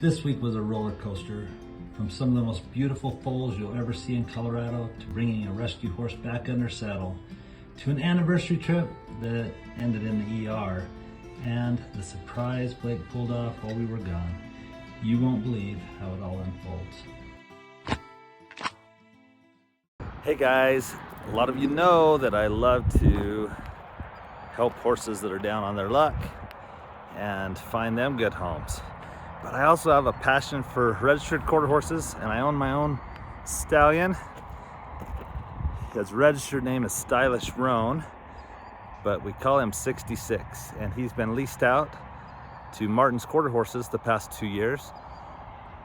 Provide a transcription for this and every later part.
This week was a roller coaster, from some of the most beautiful foals you'll ever see in Colorado, to bringing a rescue horse back under saddle, to an anniversary trip that ended in the ER, and the surprise Blake pulled off while we were gone. You won't believe how it all unfolds. Hey guys, a lot of you know that I love to help horses that are down on their luck and find them good homes. But I also have a passion for registered quarter horses, and I own my own stallion. His registered name is Stylish Roan, but we call him 66, and he's been leased out to Martin's Quarter Horses the past 2 years.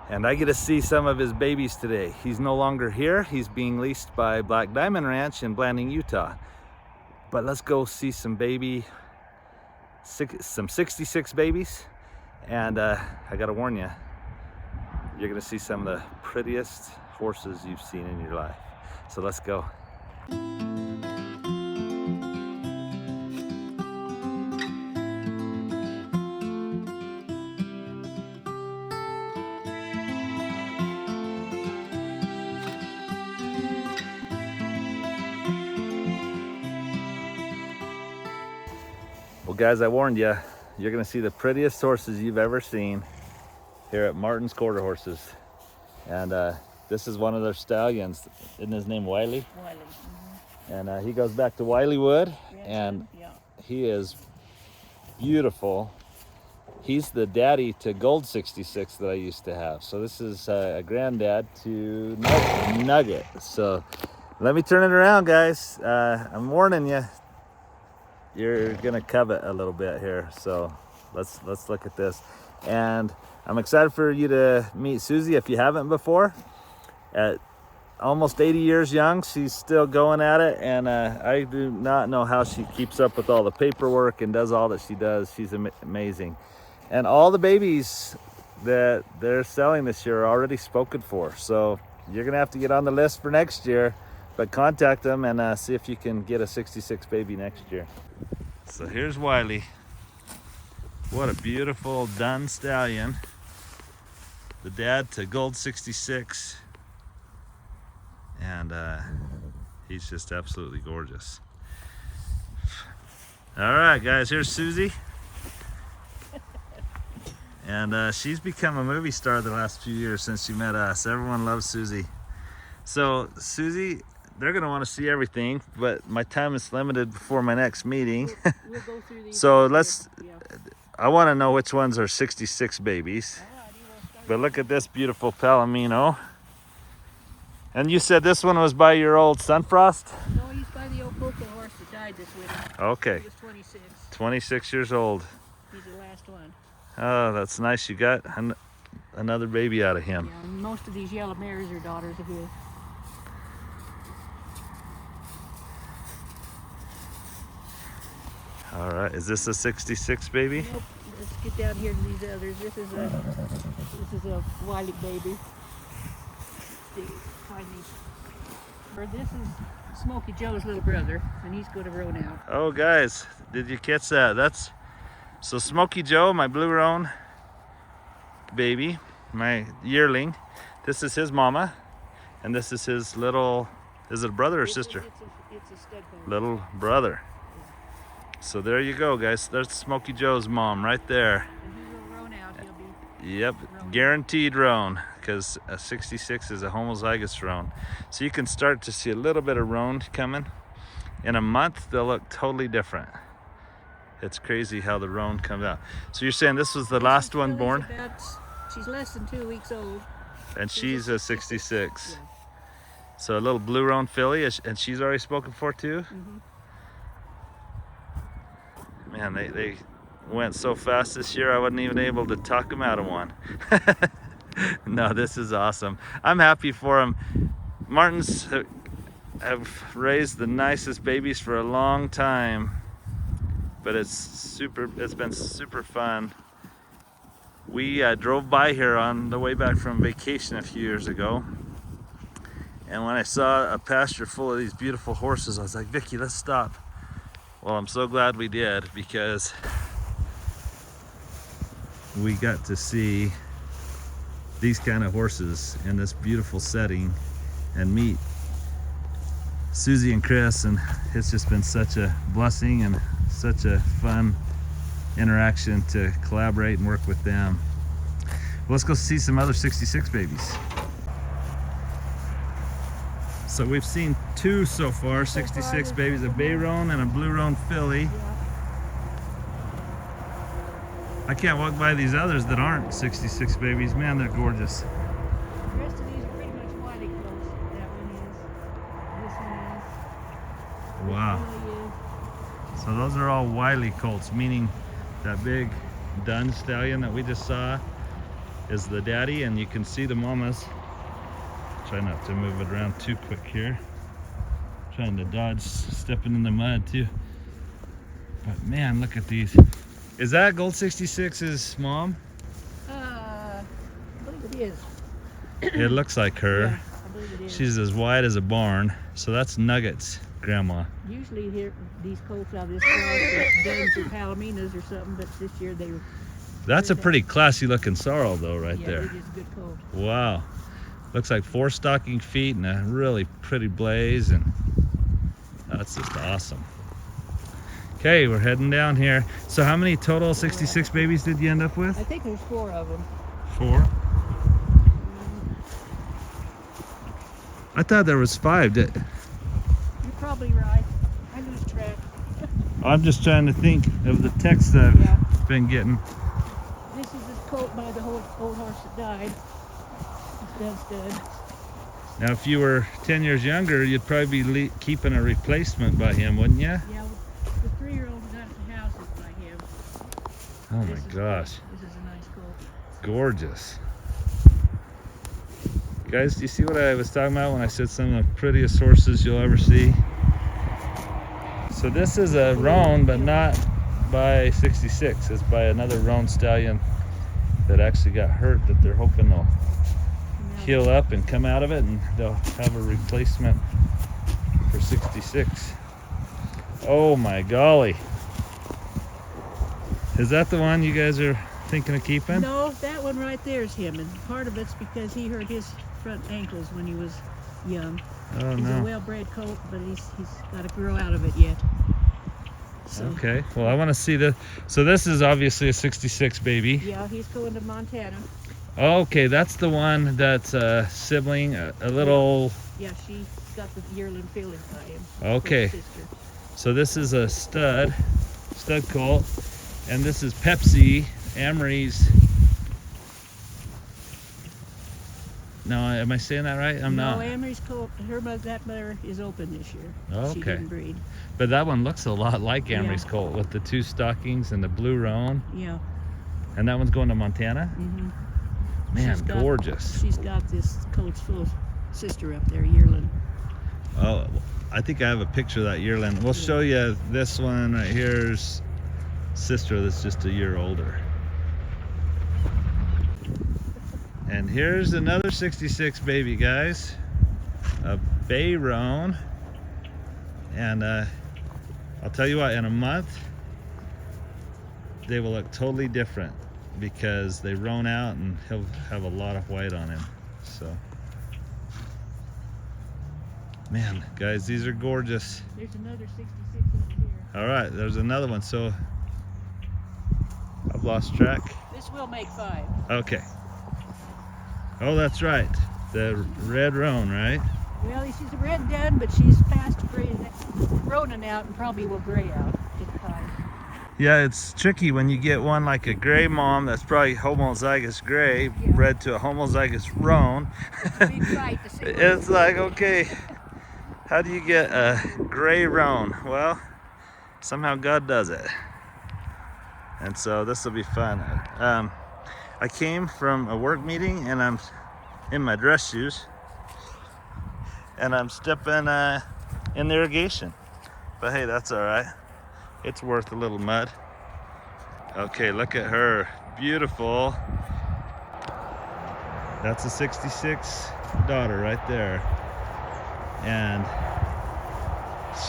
And I get to see some of his babies today. He's no longer here. He's being leased by Black Diamond Ranch in Blanding, Utah. But let's go see some 66 babies. And I gotta warn you, you're gonna see some of the prettiest horses you've seen in your life. So let's go. Well guys, I warned you, you're gonna see the prettiest horses you've ever seen here at Martin's Quarter Horses. And this is one of their stallions. Isn't his name Wiley? Wiley. Mm-hmm. And he goes back to Wileywood, and yeah, he is beautiful. He's the daddy to Gold 66 that I used to have. So this is a granddad to Nugget. So let me turn it around, guys. I'm warning you. You're gonna covet a little bit here, so let's look at this. And I'm excited for you to meet Susie if you haven't before. At almost 80 years young, she's still going at it, and I do not know how she keeps up with all the paperwork and does all that she does. She's amazing. And all the babies that they're selling this year are already spoken for, so you're gonna have to get on the list for next year. But contact them and see if you can get a 66 baby next year. So here's Wiley. What a beautiful dun stallion. The dad to Gold 66. And he's just absolutely gorgeous. All right, guys, here's Susie. And she's become a movie star the last few years since she met us. Everyone loves Susie. So Susie, they're gonna want to see everything, but my time is limited before my next meeting. we'll go through these. So I want to know which ones are 66 babies. But look at this beautiful Palomino. And you said this one was by your old Sunfrost? No, he's by the old Coca horse that died this winter. Okay. He was 26. 26 years old. He's the last one. Oh, that's nice. You got another baby out of him. Yeah, and most of these yellow mares are daughters of his. All right, is this a 66 baby? Nope. Let's get down here to these others. This is a Wiley baby. Find these. Or this is Smokey Joe's little brother, and he's going to roan out. Oh, guys, did you catch that? So Smokey Joe, my blue roan baby, my yearling. This is his mama, and this is his little. Is it a brother or sister? It's a stud baby. Little brother. So there you go, guys. There's Smokey Joe's mom right there. And he will roan out. He'll be. Yep, guaranteed roan, because a 66 is a homozygous roan. So you can start to see a little bit of roan coming. In a month, they'll look totally different. It's crazy how the roan comes out. So you're saying this was the last one born? She's less than 2 weeks old. And she's a 66. Yeah. So a little blue roan filly, and she's already spoken for too? Mm-hmm. Man, they went so fast this year, I wasn't even able to talk them out of one. No, this is awesome. I'm happy for them. Martins have raised the nicest babies for a long time, but it's been super fun. We drove by here on the way back from vacation a few years ago, and when I saw a pasture full of these beautiful horses, I was like, Vicky, let's stop. Well, I'm so glad we did, because we got to see these kind of horses in this beautiful setting and meet Susie and Chris, and it's just been such a blessing and such a fun interaction to collaborate and work with them. Well, let's go see some other 66 babies. So we've seen two so far, 66 babies, a bay roan and a blue roan filly. Yeah. I can't walk by these others that aren't 66 babies. Man, they're gorgeous. The rest of these are pretty much whitey close. That one is. This one is. Wow. This really is. So those are all Wiley colts, meaning that big dun stallion that we just saw is the daddy, and you can see the mamas. Try not to move it around too quick here. Trying to dodge stepping in the mud too. But man, look at these. Is that Gold 66's mom? I believe it is. It looks like her. Yeah, I believe it is. She's as wide as a barn. So that's Nugget's grandma. Usually here, these colts out of this class are duns or palominas or something, but this year they were. That's a pretty classy looking sorrel though, right yeah, there. they're just good colts. Wow. Looks like 4 stocking feet and a really pretty blaze, and that's just awesome. Okay, we're heading down here. So how many total 66 babies did you end up with? I think there's 4 of them. 4? I thought there was 5. You're probably right. I lose track. I'm just trying to think of the text I've Yeah. been getting. This is this colt by the old horse that died. It's dead. Now, if you were 10 years younger, you'd probably be keeping a replacement by him, wouldn't you? Yeah, the 3-year-old who got the house is by him. Oh my This is gosh, This is a nice colt. gorgeous. Guys, do you see what I was talking about when I said some of the prettiest horses you'll ever see? So this is a roan, but not by 66. It's by another roan stallion that actually got hurt that they're hoping will heal up and come out of it, and they'll have a replacement for 66. Oh my golly. Is that the one you guys are thinking of keeping? No, that one right there is him, and part of it's because he hurt his front ankles when he was young. Oh He's a no. well-bred colt, but he's got to grow out of it yet. So, Okay, well I want to see the, so this is obviously a 66 baby. yeah, he's going to Montana. Okay, that's the one that's a sibling, a little, Yeah, she got the yearling filly by him. Okay. His sister. so this is a stud colt, and this is Pepsi, Amory's. No, am I saying that right? I'm No, not. Amory's colt, that mother is open this year. She Okay. didn't breed. But that one looks a lot like Amory's Yeah. colt with the 2 stockings and the blue roan. Yeah. And that one's going to Montana? Mm-hmm. Man, gorgeous. She's got this colt's full sister up there, yearling. Oh, I think I have a picture of that yearling. We'll show you this one right here's sister that's just a year older. And here's another 66 baby, guys. A bay roan. And I'll tell you what, in a month, they will look totally different because they roan out and he'll have a lot of white on him. So, man, guys, these are gorgeous. There's another 66 over here. All right, there's another one. So I've lost track. This will make 5. Okay. Oh, that's right. The red roan, right? Well, she's a red dun, but she's past roaning out and probably will gray out in time. Yeah, it's tricky when you get one like a gray mom that's probably homozygous gray, bred to a homozygous roan. It's a big fight to see. It's like, okay, how do you get a gray roan? Well, somehow God does it. And so this will be fun. I came from a work meeting and I'm in my dress shoes and I'm stepping in the irrigation. But hey, that's all right. It's worth a little mud. Okay, look at her. Beautiful. That's a 66 daughter right there. And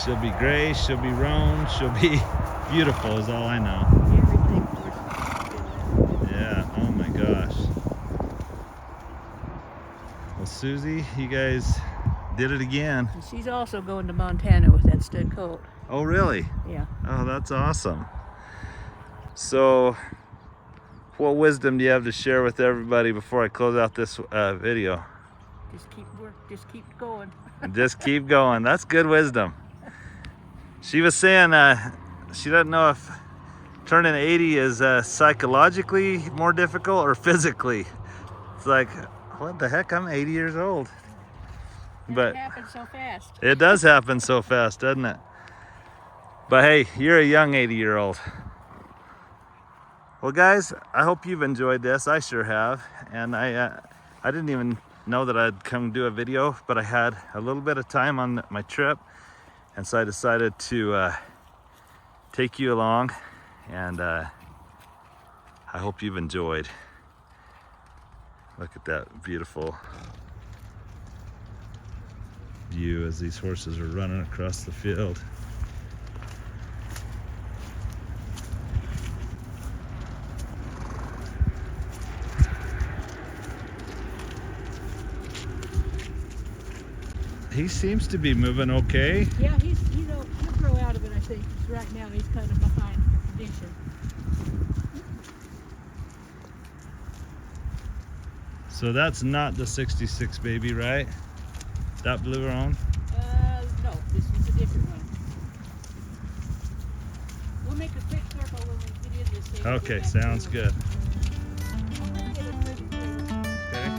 she'll be gray, she'll be roan, she'll be beautiful is all I know. Everything for us. Yeah, oh my gosh. Well, Susie, you guys did it again. And she's also going to Montana with that stud colt. Oh, really? Yeah. Oh, that's awesome. So, what wisdom do you have to share with everybody before I close out this video? Just keep going. Just keep going. That's good wisdom. She was saying she doesn't know if turning 80 is psychologically more difficult or physically. It's like, what the heck? I'm 80 years old. But it happens so fast. It does happen so fast, doesn't it? But hey, you're a young 80-year-old. Well, guys, I hope you've enjoyed this. I sure have. And I didn't even know that I'd come do a video, but I had a little bit of time on my trip, and so I decided to take you along, and I hope you've enjoyed. Look at that beautiful view as these horses are running across the field. He seems to be moving okay. Yeah, he'll grow out of it, I think. Right now he's kind of behind for condition. So that's not the 66 baby, right? That blue roan? No, this is a different one. We'll make a quick circle when we get in this thing. Okay, sounds good. Okay.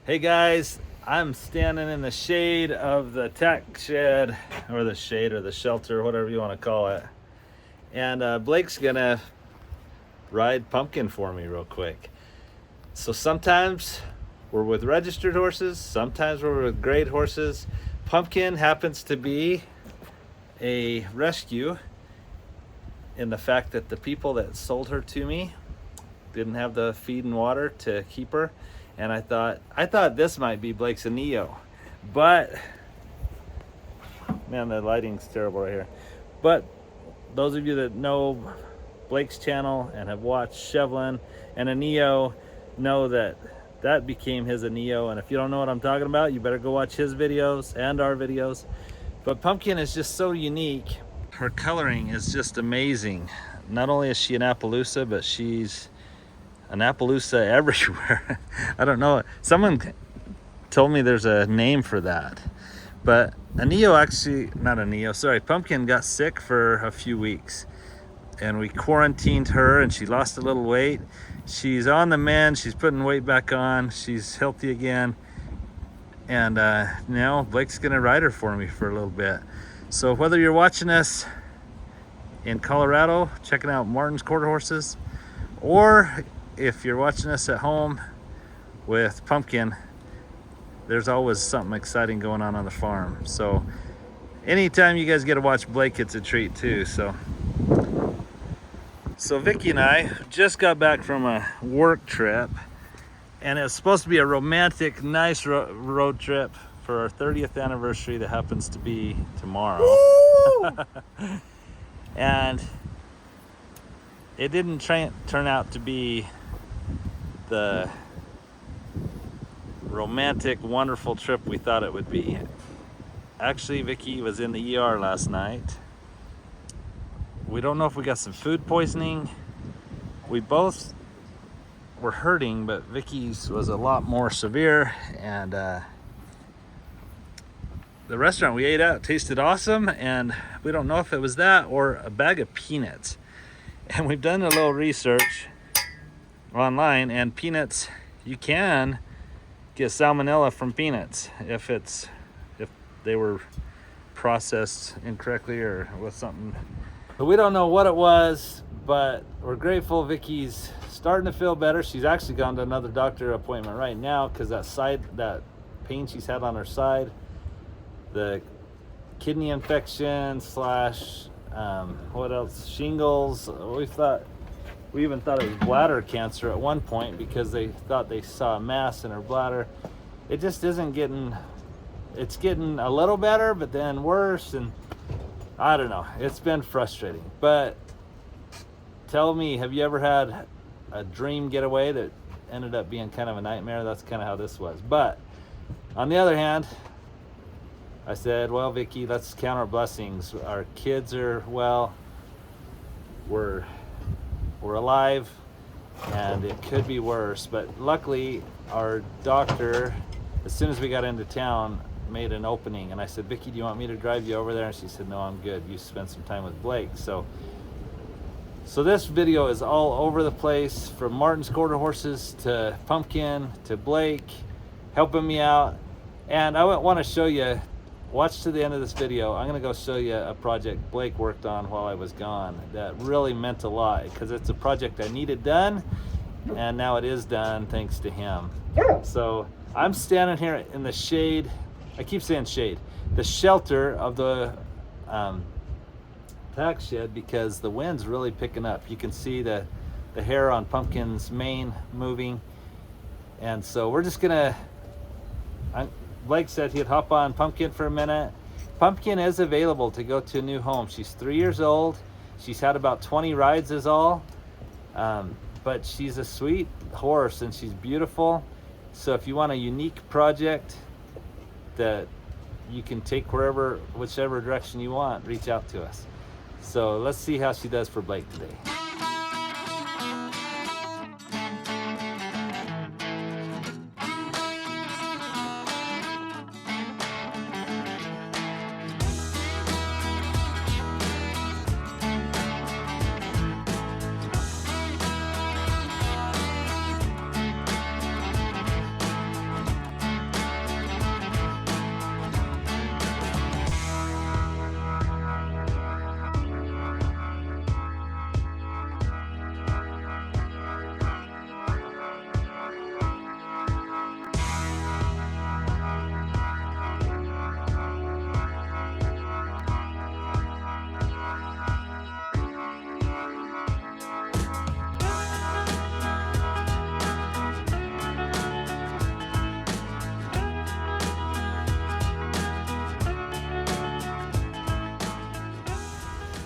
Hey guys, I'm standing in the shade of the tack shed, or the shade or the shelter, whatever you want to call it. And Blake's gonna ride Pumpkin for me real quick. So sometimes we're with registered horses, sometimes we're with grade horses. Pumpkin happens to be a rescue in the fact that the people that sold her to me didn't have the feed and water to keep her. And I thought this might be Blake's Neo, but man, the lighting's terrible right here. But those of you that know Blake's channel and have watched Chevlin and a Neo know that became his Neo. And if you don't know what I'm talking about, you better go watch his videos and our videos. But Pumpkin is just so unique. Her coloring is just amazing. Not only is she an Appaloosa, but she's an Appaloosa everywhere. I don't know. Someone told me there's a name for that. But Pumpkin got sick for a few weeks. And we quarantined her and she lost a little weight. She's on the mend. She's putting weight back on. She's healthy again. And now Blake's gonna ride her for me for a little bit. So whether you're watching us in Colorado, checking out Martin's Quarter Horses, or if you're watching us at home with Pumpkin, there's always something exciting going on the farm. So anytime you guys get to watch Blake, it's a treat too. So Vicky and I just got back from a work trip, and it was supposed to be a romantic, nice road trip for our 30th anniversary that happens to be tomorrow. And it didn't turn out to be the romantic, wonderful trip we thought it would be. Actually, Vicky was in the ER last night. We don't know if we got some food poisoning. We both were hurting, but Vicky's was a lot more severe. And the restaurant we ate at tasted awesome, and we don't know if it was that or a bag of peanuts. And we've done a little research online, and peanuts, you can get salmonella from peanuts if they were processed incorrectly or with something. But we don't know what it was, but we're grateful Vicky's starting to feel better. She's actually gone to another doctor appointment right now because that pain she's had on her side, the kidney infection slash what else, shingles. We even thought it was bladder cancer at one point because they thought they saw a mass in her bladder. It just isn't getting, it's getting a little better, but then worse, and I don't know. It's been frustrating. But tell me, have you ever had a dream getaway that ended up being kind of a nightmare? That's kind of how this was. But on the other hand, I said, well, Vicky, let's count our blessings. Our kids are well. We're alive, and it could be worse. But luckily, our doctor, as soon as we got into town, made an opening. And I said, Vicky, do you want me to drive you over there? And she said, no, I'm good. You spent some time with Blake. So this video is all over the place, from Martin's quarter horses to Pumpkin to Blake helping me out. And I want to show you, watch to the end of this video. I'm going to go show you a project Blake worked on while I was gone that really meant a lot, because it's a project I needed done, and now it is done thanks to him. So I'm standing here in the shade. I keep saying shade, the shelter of the pack shed, because the wind's really picking up. You can see the hair on Pumpkin's mane moving. And so we're just gonna, Blake said he'd hop on Pumpkin for a minute. Pumpkin is available to go to a new home. She's 3 years old. She's had about 20 rides is all. But she's a sweet horse and she's beautiful. So if you want a unique project that you can take whichever direction you want, reach out to us. So let's see how she does for Blake today.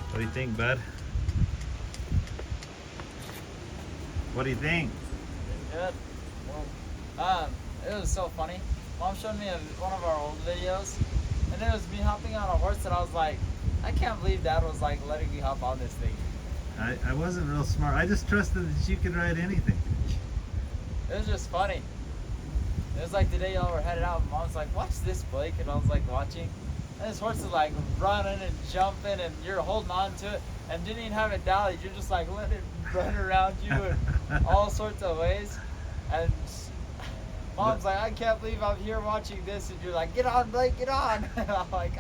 What do you think, bud? What do you think? Good. Well, it was so funny. Mom showed me one of our old videos, and it was me hopping on a horse, and I was like, I can't believe Dad was like letting me hop on this thing. I wasn't real smart. I just trusted that you could ride anything. It was just funny. It was like the day y'all were headed out, and Mom's like, watch this, Blake, and I was like watching. And this horse is like running and jumping, and you're holding on to it, and didn't even have it dallied. You're just like letting it run around you in all sorts of ways. And Mom's like, I can't believe I'm here watching this, and you're like, get on, Blake, get on. And I'm like,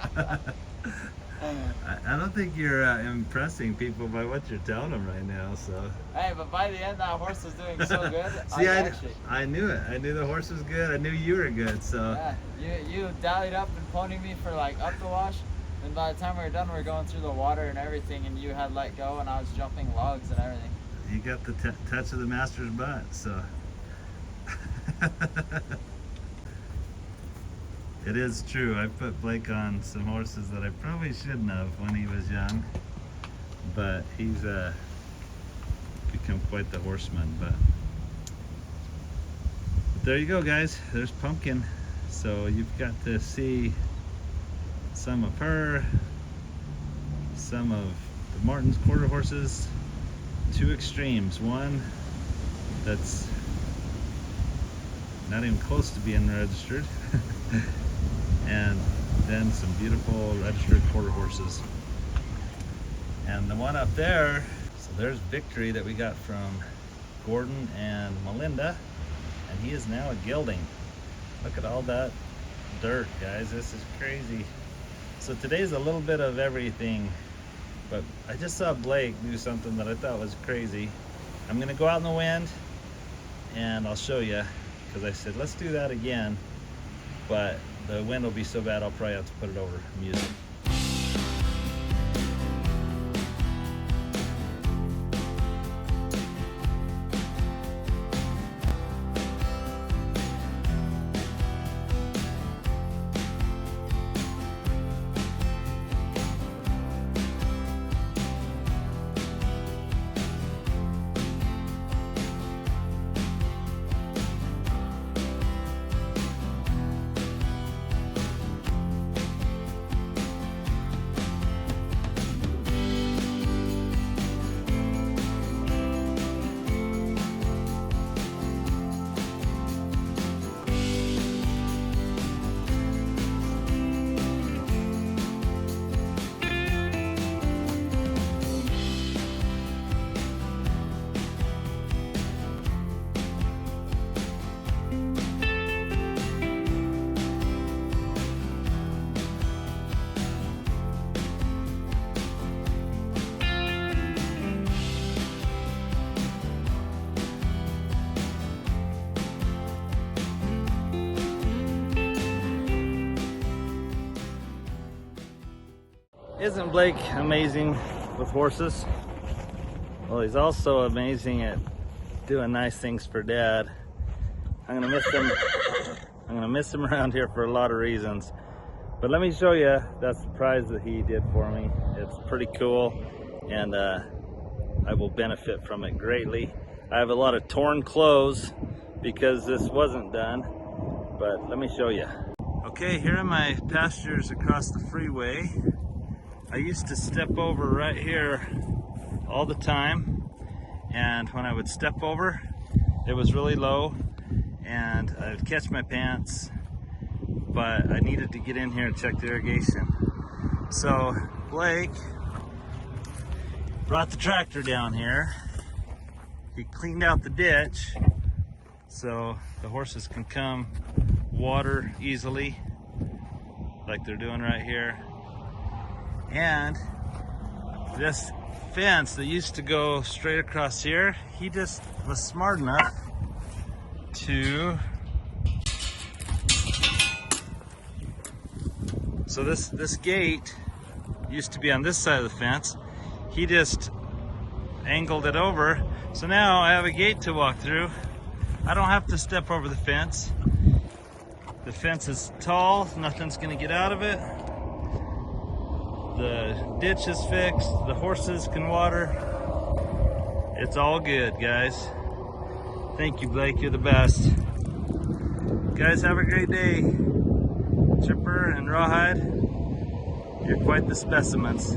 I don't think you're impressing people by what you're telling them right now. So. Hey, but by the end, that horse was doing so good. See, I knew it. I knew the horse was good. I knew you were good. So. Yeah, you dallied up and ponied me for like up the wash, and by the time we were done, we were going through the water and everything, and you had let go, and I was jumping logs and everything. You got the touch of the master's butt, so. It is true. I put Blake on some horses that I probably shouldn't have when he was young, but he's become quite the horseman. But there you go, guys. There's Pumpkin. So you've got to see some of her, some of the Martin's quarter horses. Two extremes. One that's not even close to being registered. And then some beautiful registered quarter horses. And the one up there, so there's Victory that we got from Gordon and Melinda, and he is now a gelding. Look at all that dirt, guys. This is crazy. So today's a little bit of everything, but I just saw Blake do something that I thought was crazy. I'm gonna go out in the wind and I'll show you, because I said let's do that again, but the wind will be so bad I'll probably have to put it over music. Isn't Blake amazing with horses? Well, he's also amazing at doing nice things for Dad. I'm gonna miss him around here for a lot of reasons. But let me show you that surprise that he did for me. It's pretty cool, and I will benefit from it greatly. I have a lot of torn clothes because this wasn't done, but let me show you. Okay, here are my pastures across the freeway. I used to step over right here all the time, and when I would step over, it was really low and I would catch my pants, but I needed to get in here and check the irrigation. So Blake brought the tractor down here. He cleaned out the ditch so the horses can come water easily like they're doing right here. And this fence that used to go straight across here, he just was smart enough to, so this gate used to be on this side of the fence. He just angled it over, so now I have a gate to walk through. I don't have to step over the fence. The fence is tall, nothing's gonna get out of it. The ditch is fixed, the horses can water. It's all good, guys. Thank you, Blake, you're the best. Guys, have a great day. Chipper and Rawhide, you're quite the specimens.